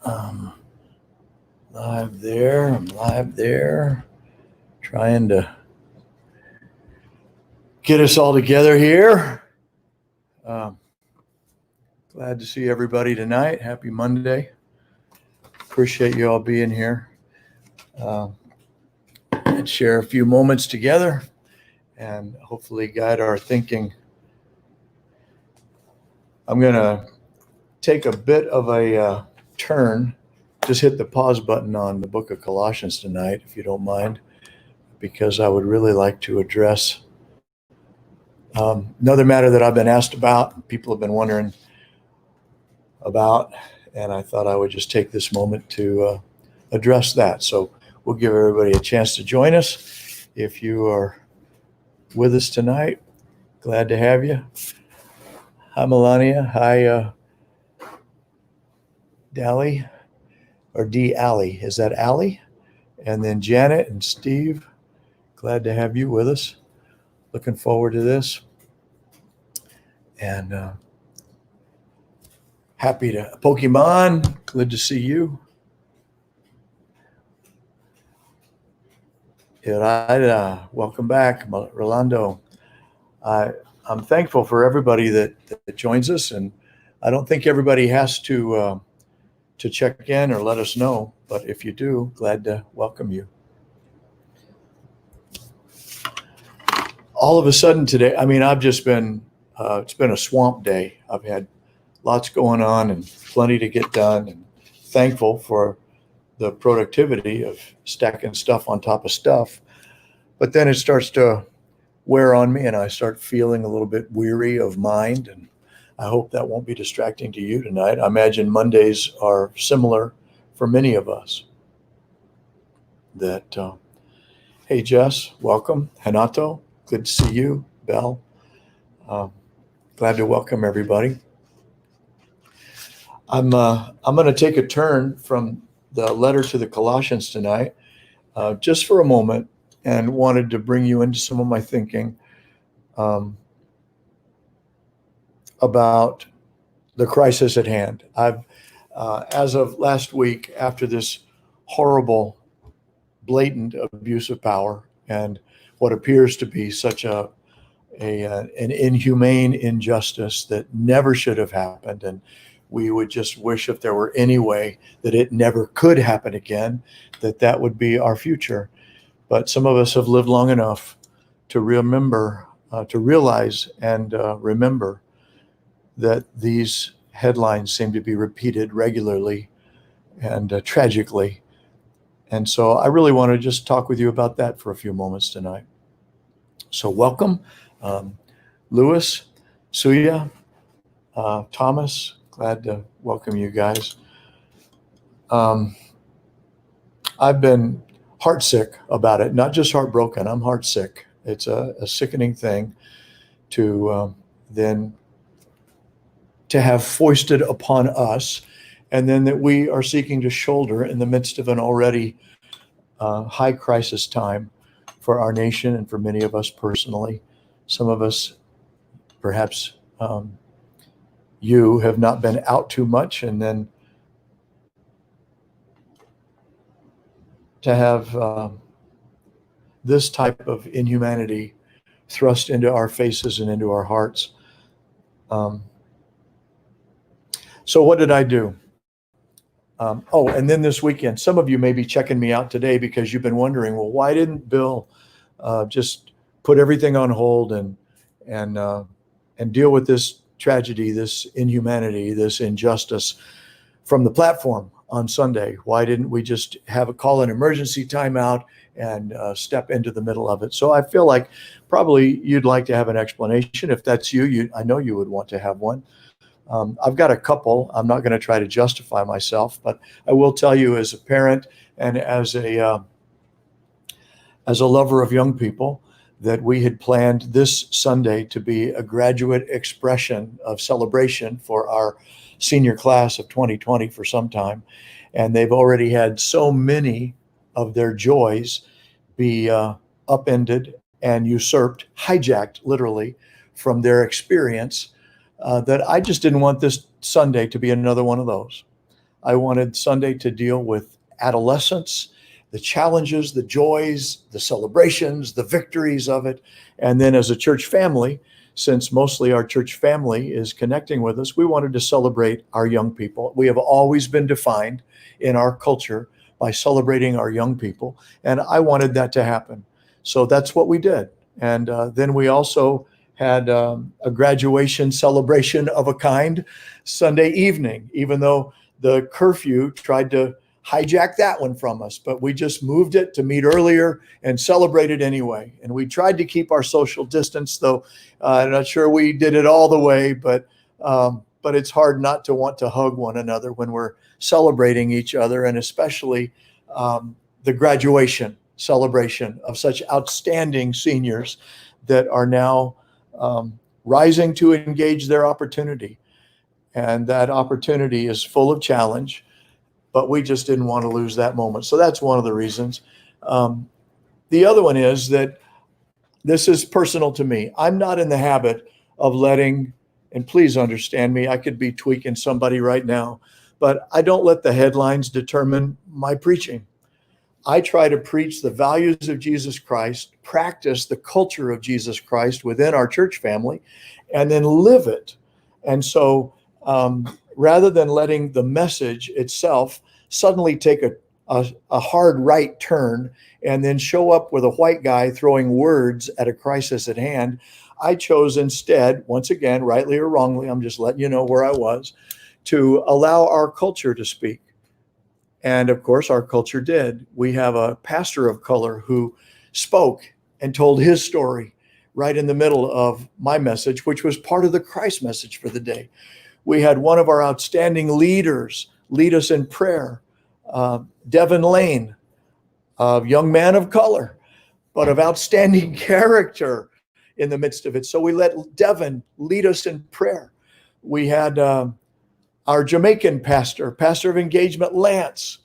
Um, Live there. I'm live there. Trying to get us all together here. Um, Glad to see everybody tonight. Happy Monday. Appreciate you all being here. And share a few moments together and hopefully guide our thinking. I'm going to take a bit of a turn. Just hit the pause button on the book of Colossians tonight, if you don't mind, because I would really like to address another matter that I've been asked about, people have been wondering about, and I thought I would just take this moment to address that. So we'll give everybody a chance to join us. If you are with us tonight, glad to have you. Hi, Melania. Hi, Dally, or D. Alley. Is that Alley? And then Janet and Steve, glad to have you with us. Looking forward to this. And happy to, Pokemon, good to see you. Iraida, welcome back. Rolando, I'm thankful for everybody that joins us, and I don't think everybody has to check in or let us know, but if you do, glad to welcome you. All of a sudden today, I mean, I've just been, it's been a swamp day. I've had lots going on and plenty to get done, and thankful for the productivity of stacking stuff on top of stuff. But then it starts to wear on me and I start feeling a little bit weary of mind, and I hope that won't be distracting to you tonight. I imagine Mondays are similar for many of us. That, hey Jess, welcome. Hanato, good to see you. Belle, glad to welcome everybody. I'm going to take a turn from the letter to the Colossians tonight, just for a moment, and wanted to bring you into some of my thinking about the crisis at hand. I've, as of last week, after this horrible, blatant abuse of power and what appears to be such an inhumane injustice that never should have happened, and we would just wish if there were any way that it never could happen again, that would be our future. But some of us have lived long enough to remember, to realize and remember that these headlines seem to be repeated regularly and tragically. And so I really want to just talk with you about that for a few moments tonight. So welcome, Louis, Suya, Thomas, glad to welcome you guys. I've been heartsick about it, not just heartbroken, I'm heartsick. It's a sickening thing to then to have foisted upon us, and then that we are seeking to shoulder in the midst of an already high crisis time for our nation and for many of us personally. Some of us, perhaps you, have not been out too much, and then to have this type of inhumanity thrust into our faces and into our hearts. So what did I do? And then this weekend, some of you may be checking me out today because you've been wondering, well, why didn't Bill just put everything on hold and deal with this tragedy, this inhumanity, this injustice from the platform on Sunday? Why didn't we just call an emergency timeout and step into the middle of it? So I feel like probably you'd like to have an explanation. If that's you, I know you would want to have one. I've got a couple. I'm not going to try to justify myself, but I will tell you, as a parent and as a lover of young people, that we had planned this Sunday to be a graduate expression of celebration for our senior class of 2020 for some time. And they've already had so many of their joys be upended and usurped, hijacked literally from their experience, that I just didn't want this Sunday to be another one of those. I wanted Sunday to deal with adolescence, the challenges, the joys, the celebrations, the victories of it. And then as a church family, since mostly our church family is connecting with us, we wanted to celebrate our young people. We have always been defined in our culture by celebrating our young people, and I wanted that to happen. So that's what we did. And then we also had a graduation celebration of a kind Sunday evening, even though the curfew tried to hijack that one from us, but we just moved it to meet earlier and celebrate it anyway. And we tried to keep our social distance, though I'm not sure we did it all the way, but it's hard not to want to hug one another when we're celebrating each other, and especially the graduation celebration of such outstanding seniors that are now rising to engage their opportunity. And that opportunity is full of challenge, but we just didn't want to lose that moment. So that's one of the reasons. The other one is that this is personal to me. I'm not in the habit of letting, and please understand me, I could be tweaking somebody right now, but I don't let the headlines determine my preaching. I try to preach the values of Jesus Christ, practice the culture of Jesus Christ within our church family, and then live it. And so rather than letting the message itself suddenly take a hard right turn and then show up with a white guy throwing words at a crisis at hand, I chose instead, once again, rightly or wrongly, I'm just letting you know where I was, to allow our culture to speak. And of course, our culture did. We have a pastor of color who spoke and told his story right in the middle of my message, which was part of the Christ message for the day. We had one of our outstanding leaders lead us in prayer, Devin Lane, a young man of color, but of outstanding character in the midst of it. So we let Devin lead us in prayer. We had our Jamaican pastor of engagement, Lance,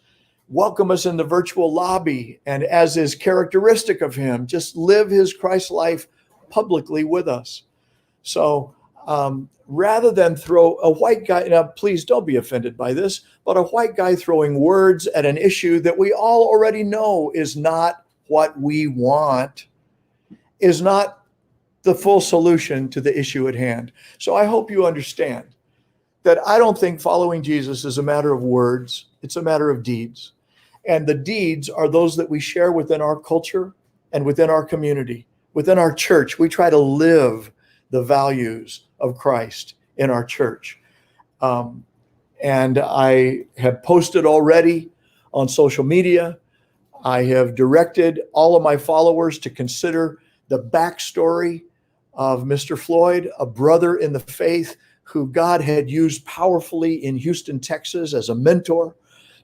welcome us in the virtual lobby, and as is characteristic of him, just live his Christ life publicly with us. So rather than throw a white guy, now please don't be offended by this, but a white guy throwing words at an issue that we all already know is not what we want, is not the full solution to the issue at hand. So I hope you understand that I don't think following Jesus is a matter of words, it's a matter of deeds. And the deeds are those that we share within our culture and within our community. Within our church, we try to live the values of Christ in our church. And I have posted already on social media. I have directed all of my followers to consider the backstory of Mr. Floyd, a brother in the faith who God had used powerfully in Houston, Texas as a mentor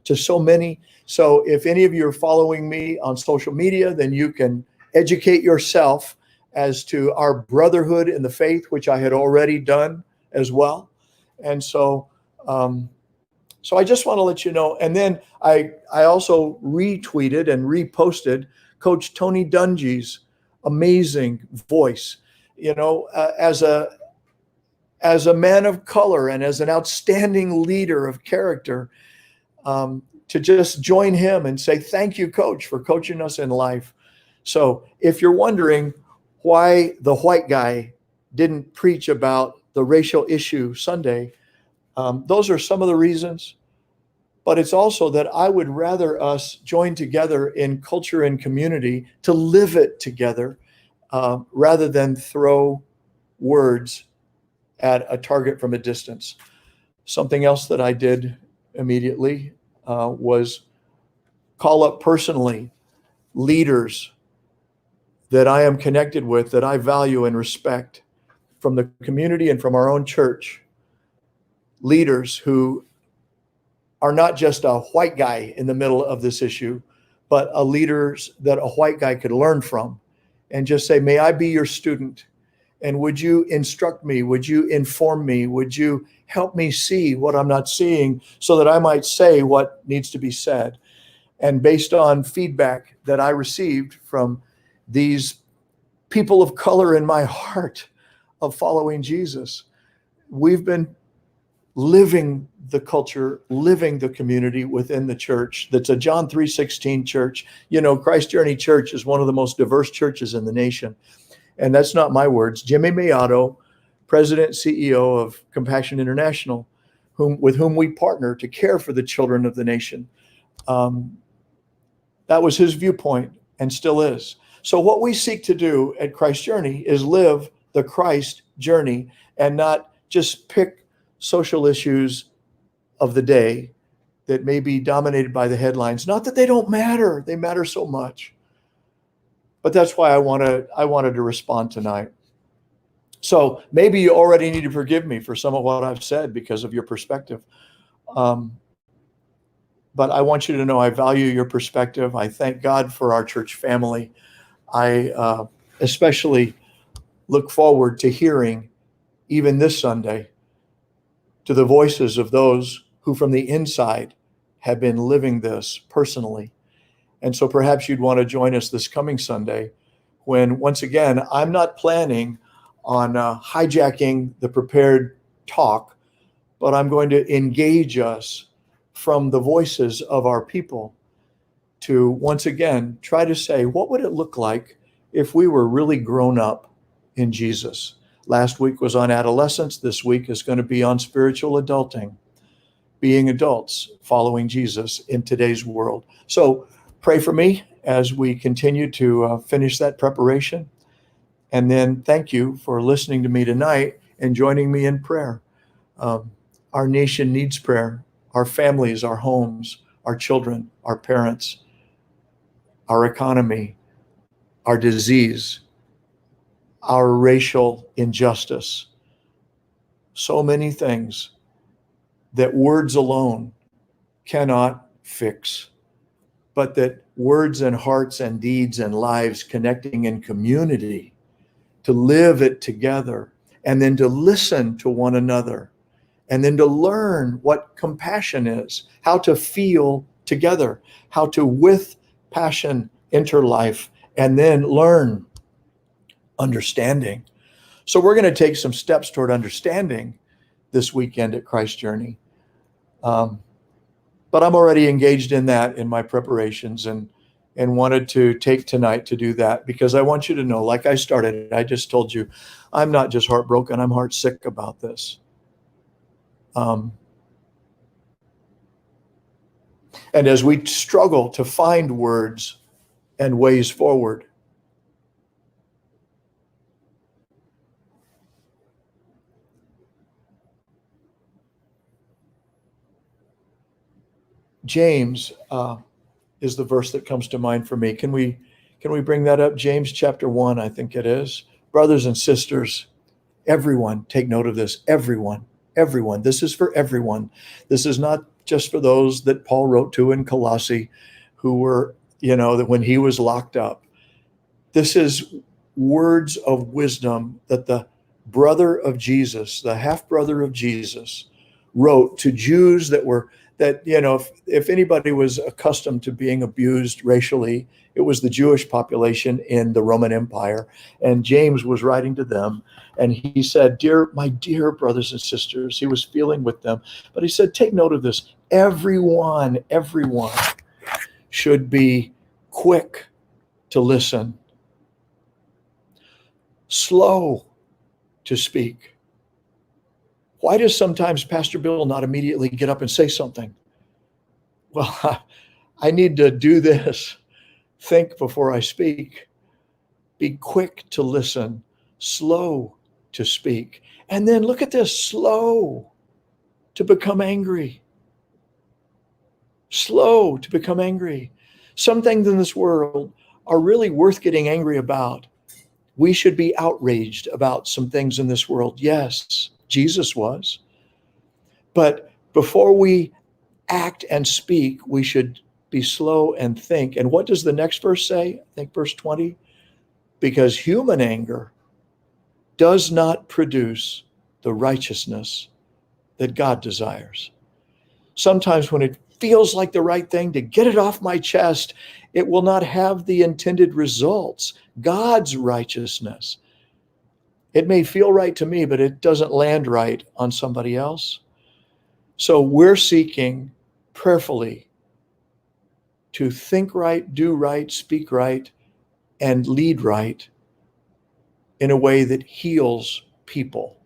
to so many. So if any of you are following me on social media, then you can educate yourself as to our brotherhood in the faith, which I had already done as well. And so I just want to let you know. And then I also retweeted and reposted Coach Tony Dungy's amazing voice, as a man of color and as an outstanding leader of character, to just join him and say, thank you, Coach, for coaching us in life. So if you're wondering why the white guy didn't preach about the racial issue Sunday, those are some of the reasons. But it's also that I would rather us join together in culture and community to live it together, rather than throw words at a target from a distance. Something else that I did immediately was call up personally leaders that I am connected with, that I value and respect from the community and from our own church. Leaders who are not just a white guy in the middle of this issue, but a leaders that a white guy could learn from, and just say, may I be your student? And would you instruct me? Would you inform me? Would you help me see what I'm not seeing so that I might say what needs to be said? And based on feedback that I received from these people of color in my heart of following Jesus, we've been living the culture, living the community within the church. That's a John 3:16 church. You know, Christ Journey Church is one of the most diverse churches in the nation. And that's not my words. Jimmy Mayato, President, CEO of Compassion International, with whom we partner to care for the children of the nation. That was his viewpoint and still is. So what we seek to do at Christ Journey is live the Christ journey and not just pick social issues of the day that may be dominated by the headlines. Not that they don't matter, they matter so much. But that's why I wanted to respond tonight. So maybe you already need to forgive me for some of what I've said because of your perspective. But I want you to know I value your perspective. I thank God for our church family. I especially look forward to hearing, even this Sunday, to the voices of those who from the inside have been living this personally. And so perhaps you'd want to join us this coming Sunday when, once again, I'm not planning on hijacking the prepared talk, but I'm going to engage us from the voices of our people to, once again, try to say, what would it look like if we were really grown up in Jesus? Last week was on adolescence. This week is going to be on spiritual adulting, being adults, following Jesus in today's world. So pray for me as we continue to finish that preparation. And then thank you for listening to me tonight and joining me in prayer. Our nation needs prayer. Our families, our homes, our children, our parents, our economy, our disease, our racial injustice. So many things that words alone cannot fix, but that words and hearts and deeds and lives connecting in community, to live it together, and then to listen to one another, and then to learn what compassion is, how to feel together, how to with passion enter life, and then learn understanding. So we're going to take some steps toward understanding this weekend at Christ Journey. But I'm already engaged in that in my preparations and wanted to take tonight to do that because I want you to know, like I started, I just told you, I'm not just heartbroken, I'm heartsick about this. And as we struggle to find words and ways forward, James is the verse that comes to mind for me. Can we bring that up? James chapter 1, I think it is. Brothers and sisters, everyone, take note of this. Everyone. This is for everyone. This is not just for those that Paul wrote to in Colossae who were, that when he was locked up. This is words of wisdom that the brother of Jesus, the half brother of Jesus, wrote to Jews if anybody was accustomed to being abused racially, it was the Jewish population in the Roman Empire. And James was writing to them. And he said, my dear brothers and sisters, he was feeling with them. But he said, take note of this. Everyone should be quick to listen, slow to speak. Why does sometimes Pastor Bill not immediately get up and say something? Well, I need to do this. Think before I speak. Be quick to listen, slow to speak. And then look at this, slow to become angry. Slow to become angry. Some things in this world are really worth getting angry about. We should be outraged about some things in this world. Yes, Jesus was. But before we act and speak, we should be slow and think. And what does the next verse say? I think verse 20. Because human anger does not produce the righteousness that God desires. Sometimes when it feels like the right thing to get it off my chest, it will not have the intended results, God's righteousness. It may feel right to me, but it doesn't land right on somebody else. So we're seeking prayerfully to think right, do right, speak right, and lead right in a way that heals people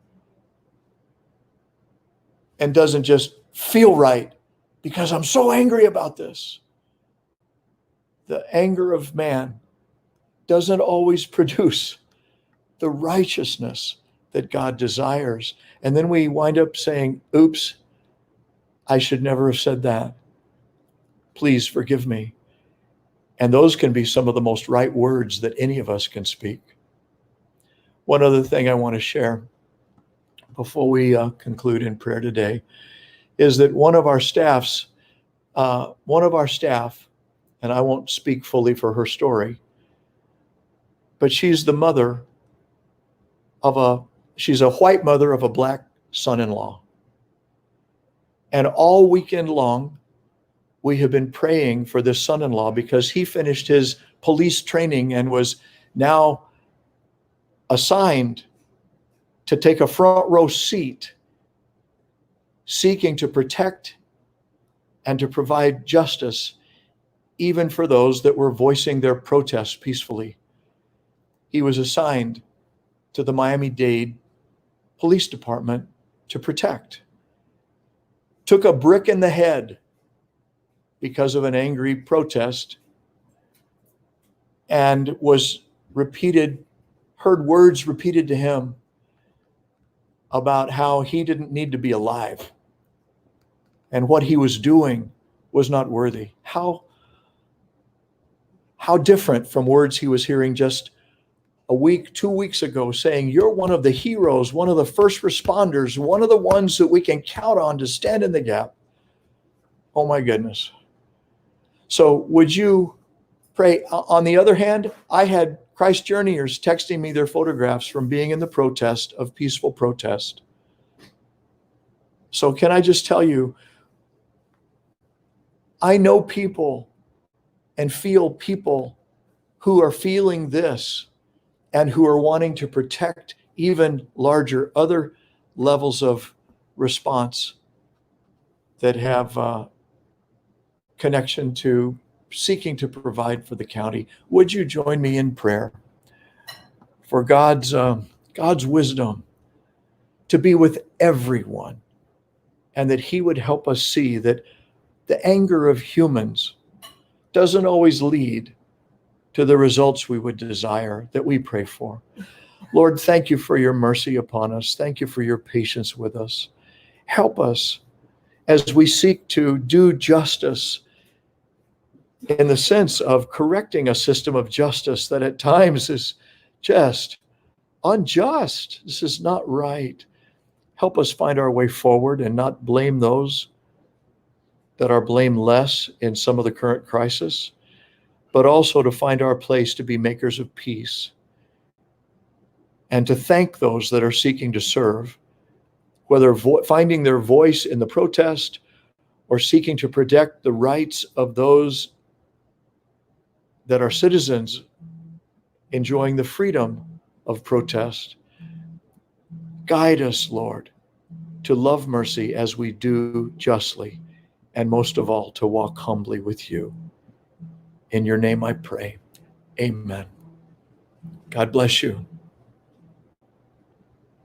and doesn't just feel right because I'm so angry about this. The anger of man doesn't always produce the righteousness that God desires. And then we wind up saying, oops, I should never have said that. Please forgive me. And those can be some of the most right words that any of us can speak. One other thing I want to share before we conclude in prayer today is that one of our staff, and I won't speak fully for her story, but she's the mother she's a white mother of a black son-in-law. And all weekend long, we have been praying for this son-in-law because he finished his police training and was now assigned to take a front row seat, seeking to protect and to provide justice, even for those that were voicing their protests peacefully. He was assigned to the Miami-Dade Police Department to protect. Took a brick in the head because of an angry protest and heard words repeated to him about how he didn't need to be alive and what he was doing was not worthy. How different from words he was hearing just a week, 2 weeks ago, saying, you're one of the heroes, one of the first responders, one of the ones that we can count on to stand in the gap. Oh my goodness. So would you pray? On the other hand, I had Christ Journeyers texting me their photographs from being in the peaceful protest. So can I just tell you, I know people and feel people who are feeling this and who are wanting to protect even larger other levels of response that have connection to seeking to provide for the county. Would you join me in prayer for God's wisdom to be with everyone, and that he would help us see that the anger of humans doesn't always lead to the results we would desire, that we pray for. Lord, thank you for your mercy upon us. Thank you for your patience with us. Help us as we seek to do justice in the sense of correcting a system of justice that at times is just unjust. This is not right. Help us find our way forward and not blame those that are blameless in some of the current crisis, but also to find our place to be makers of peace and to thank those that are seeking to serve, whether finding their voice in the protest or seeking to protect the rights of those that are citizens enjoying the freedom of protest. Guide us, Lord, to love mercy as we do justly, and most of all, to walk humbly with you. In your name I pray. Amen. God bless you.